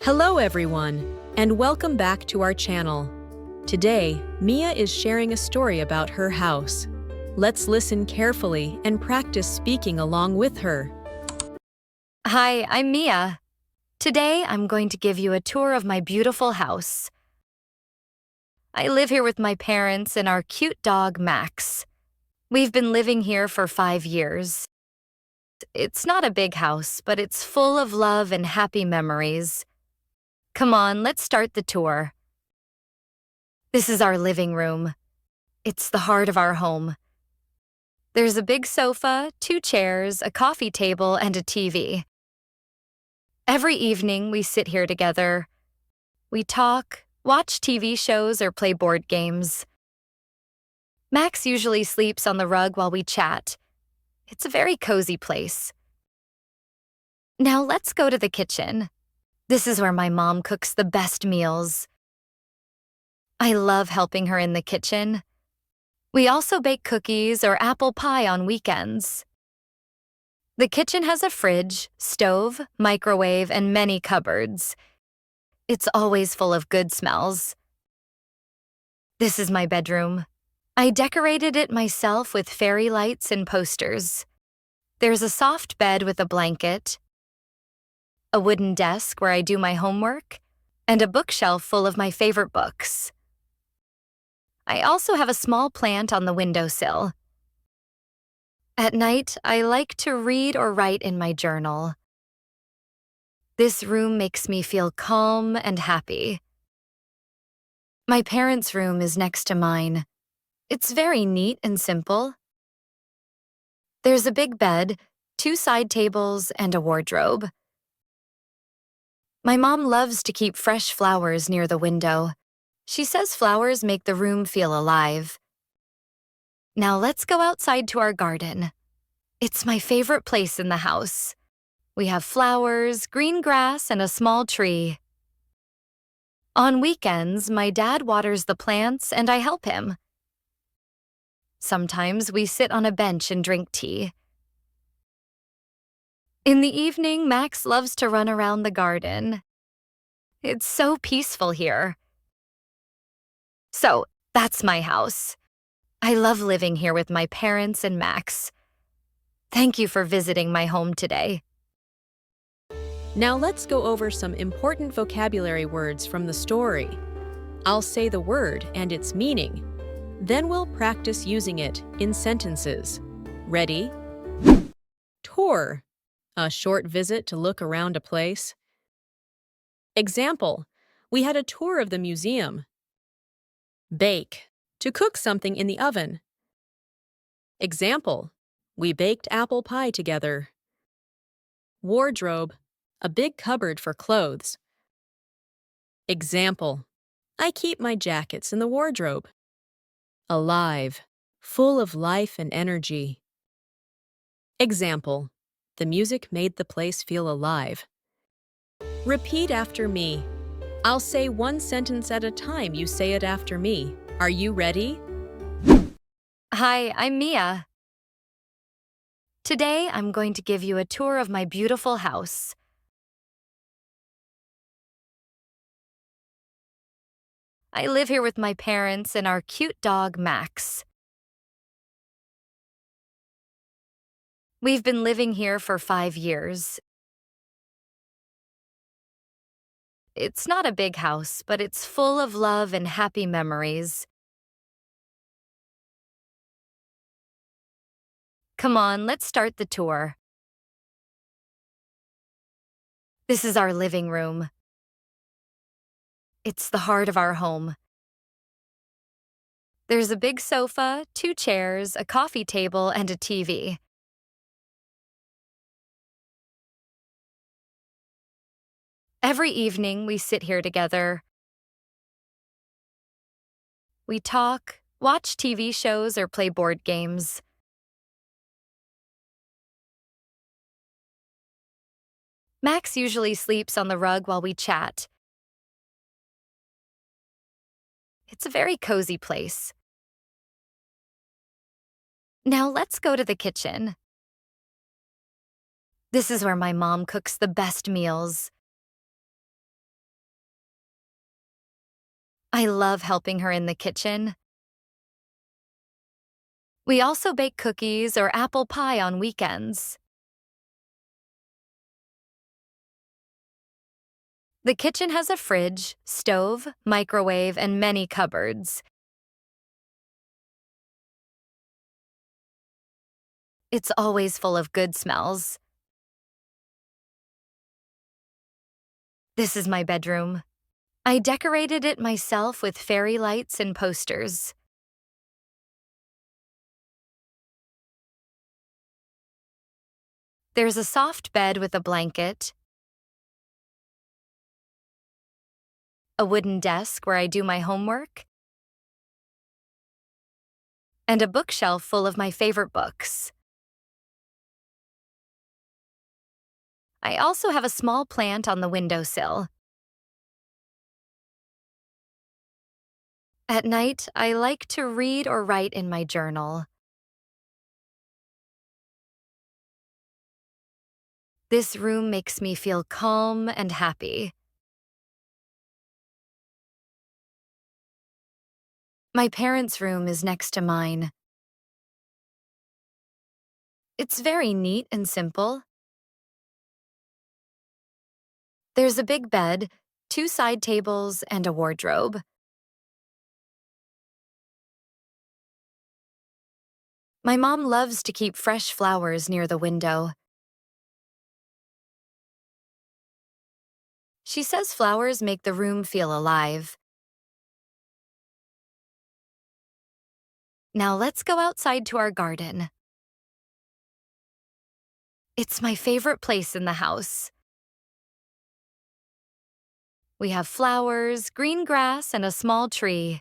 Hello everyone, and welcome back to our channel. Today, Mia is sharing a story about her house. Let's listen carefully and practice speaking along with her. Hi, I'm Mia. Today, I'm going to give you a tour of my beautiful house. I live here with my parents and our cute dog, Max. We've been living here for 5 years. It's not a big house, but it's full of love and happy memories. Come on, let's start the tour. This is our living room. It's the heart of our home. There's a big sofa, 2 chairs, a coffee table, and a TV. Every evening, we sit here together. We talk, watch TV shows, or play board games. Max usually sleeps on the rug while we chat. It's a very cozy place. Now let's go to the kitchen. This is where my mom cooks the best meals. I love helping her in the kitchen. We also bake cookies or apple pie on weekends. The kitchen has a fridge, stove, microwave, and many cupboards. It's always full of good smells. This is my bedroom. I decorated it myself with fairy lights and posters. There's a soft bed with a blanket, a wooden desk where I do my homework, and a bookshelf full of my favorite books. I also have a small plant on the windowsill. At night, I like to read or write in my journal. This room makes me feel calm and happy. My parents' room is next to mine. It's very neat and simple. There's a big bed, 2 side tables, and a wardrobe. My mom loves to keep fresh flowers near the window. She says flowers make the room feel alive. Now let's go outside to our garden. It's my favorite place in the house. We have flowers, green grass, and a small tree. On weekends, my dad waters the plants and I help him. Sometimes we sit on a bench and drink tea. In the evening, Max loves to run around the garden. It's so peaceful here. So, that's my house. I love living here with my parents and Max. Thank you for visiting my home today. Now let's go over some important vocabulary words from the story. I'll say the word and its meaning. Then we'll practice using it in sentences. Ready? Tour. A short visit to look around a place. Example, we had a tour of the museum. Bake, to cook something in the oven. Example, we baked apple pie together. Wardrobe, a big cupboard for clothes. Example, I keep my jackets in the wardrobe. Alive, full of life and energy. Example, the music made the place feel alive. Repeat after me. I'll say one sentence at a time. You say it after me. Are you ready? Hi, I'm Mia. Today, I'm going to give you a tour of my beautiful house. I live here with my parents and our cute dog, Max. We've been living here for 5 years. It's not a big house, but it's full of love and happy memories. Come on, let's start the tour. This is our living room. It's the heart of our home. There's a big sofa, 2 chairs, a coffee table, and a TV. Every evening, we sit here together. We talk, watch TV shows, or play board games. Max usually sleeps on the rug while we chat. It's a very cozy place. Now let's go to the kitchen. This is where my mom cooks the best meals. I love helping her in the kitchen. We also bake cookies or apple pie on weekends. The kitchen has a fridge, stove, microwave, and many cupboards. It's always full of good smells. This is my bedroom. I decorated it myself with fairy lights and posters. There's a soft bed with a blanket, a wooden desk where I do my homework, and a bookshelf full of my favorite books. I also have a small plant on the windowsill. At night, I like to read or write in my journal. This room makes me feel calm and happy. My parents' room is next to mine. It's very neat and simple. There's a big bed, 2 side tables, and a wardrobe. My mom loves to keep fresh flowers near the window. She says flowers make the room feel alive. Now let's go outside to our garden. It's my favorite place in the house. We have flowers, green grass, and a small tree.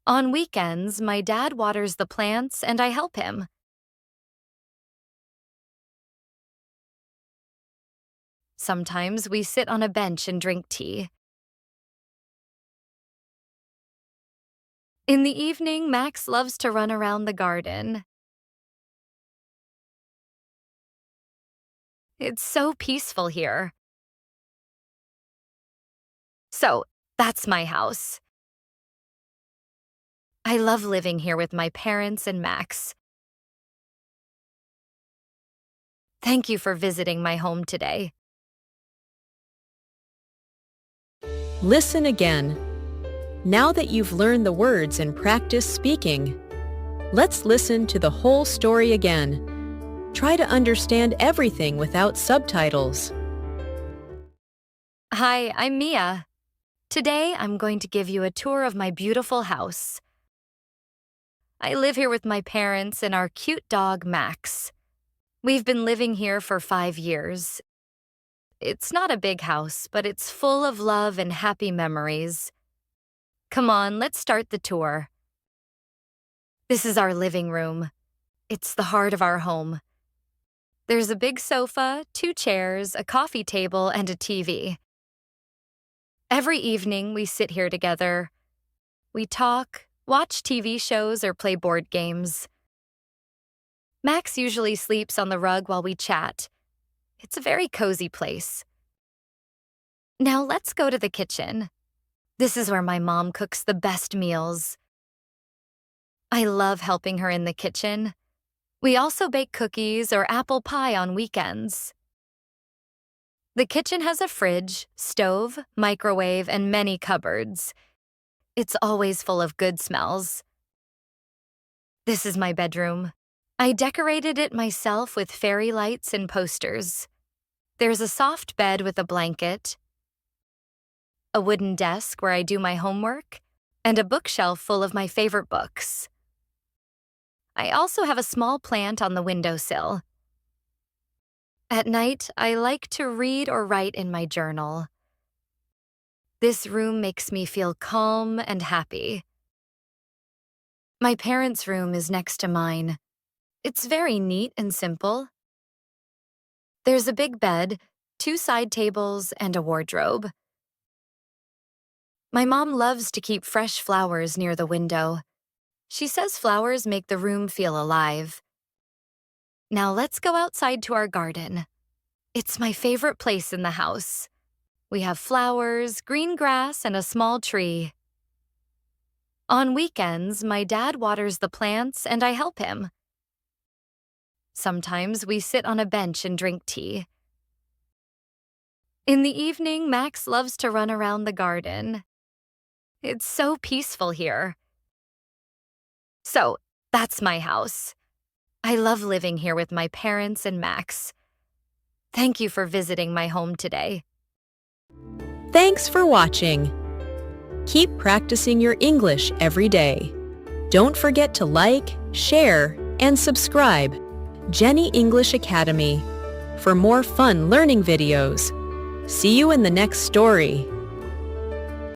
On weekends, my dad waters the plants and I help him. Sometimes we sit on a bench and drink tea. In the evening, Max loves to run around the garden. It's so peaceful here. So, that's my house. I love living here with my parents and Max. Thank you for visiting my home today. Listen again. Now that you've learned the words and practiced speaking, let's listen to the whole story again. Try to understand everything without subtitles. Hi, I'm Mia. Today, I'm going to give you a tour of my beautiful house. I live here with my parents and our cute dog, Max. We've been living here for 5 years. It's not a big house, but it's full of love and happy memories. Come on, let's start the tour. This is our living room. It's the heart of our home. There's a big sofa, 2 chairs, a coffee table, and a TV. Every evening, we sit here together. We talk, watch TV shows, or play board games. Max usually sleeps on the rug while we chat. It's a very cozy place. Now let's go to the kitchen. This is where my mom cooks the best meals. I love helping her in the kitchen. We also bake cookies or apple pie on weekends. The kitchen has a fridge, stove, microwave, and many cupboards. It's always full of good smells. This is my bedroom. I decorated it myself with fairy lights and posters. There's a soft bed with a blanket, a wooden desk where I do my homework, and a bookshelf full of my favorite books. I also have a small plant on the windowsill. At night, I like to read or write in my journal. This room makes me feel calm and happy. My parents' room is next to mine. It's very neat and simple. There's a big bed, 2 side tables, and a wardrobe. My mom loves to keep fresh flowers near the window. She says flowers make the room feel alive. Now let's go outside to our garden. It's my favorite place in the house. We have flowers, green grass, and a small tree. On weekends, my dad waters the plants and I help him. Sometimes we sit on a bench and drink tea. In the evening, Max loves to run around the garden. It's so peaceful here. So, that's my house. I love living here with my parents and Max. Thank you for visiting my home today. Thanks for watching. Keep practicing your English every day. Don't forget to like, share, and subscribe. Jenny English Academy for more fun learning videos. See you in the next story.